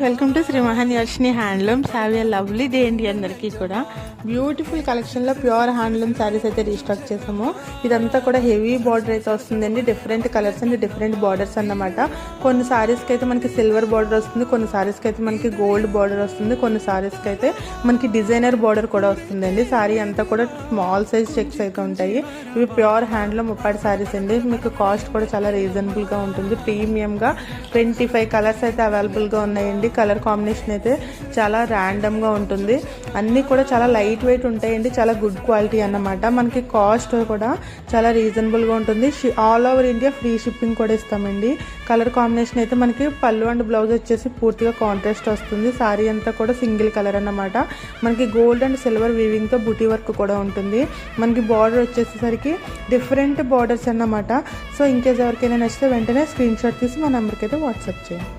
Welcome to Shri మహాన్యాషిని handlooms. Have a lovely day అండి. అందరికీ కూడా బ్యూటిఫుల్ కలెక్షన్లో ప్యూర్ హ్యాండ్లూమ్ శారీస్ అయితే రీస్టాక్ చేసాము. ఇదంతా కూడా హెవీ బార్డర్ అయితే వస్తుందండి. Different colours and different borders అన్నమాట. కొన్ని శారీస్కి అయితే మనకి సిల్వర్ బార్డర్ వస్తుంది, కొన్ని శారీస్కి అయితే మనకి గోల్డ్ బార్డర్ వస్తుంది, కొన్ని శారీస్కి అయితే మనకి డిజైనర్ బార్డర్ కూడా వస్తుందండి. శారీ అంతా కూడా స్మాల్ సైజ్ చెక్స్ అయితే ఉంటాయి. ఇవి ప్యూర్ హ్యాండ్లూమ్ ఉప్పాడి శారీస్ అండి. మీకు కాస్ట్ కూడా చాలా రీజనబుల్గా ఉంటుంది. ప్రీమియంగా 25 కలర్స్ అయితే అవైలబుల్గా ఉన్నాయండి. కలర్ కాంబినేషన్ అయితే చాలా ర్యాండమ్గా ఉంటుంది. అన్నీ కూడా చాలా లైట్ వెయిట్ ఉంటాయండి. చాలా గుడ్ క్వాలిటీ అన్నమాట. మనకి కాస్ట్ కూడా చాలా రీజనబుల్గా ఉంటుంది. All over India free shipping కూడా ఇస్తామండి. కలర్ కాంబినేషన్ అయితే మనకి పళ్ళు అండ్ బ్లౌజ్ వచ్చేసి పూర్తిగా కాంట్రాస్ట్ వస్తుంది. సారీ అంతా కూడా సింగిల్ కలర్ అన్నమాట. మనకి గోల్డ్ అండ్ సిల్వర్ వీవింగ్తో బుటీ వర్క్ కూడా ఉంటుంది. మనకి బార్డర్ వచ్చేసరికి డిఫరెంట్ బార్డర్స్ అన్నమాట. సో ఇన్కేస్ ఎవరికైనా నచ్చితే వెంటనే స్క్రీన్ షాట్ తీసి మా నెంబర్కి అయితే వాట్సాప్ చేయండి.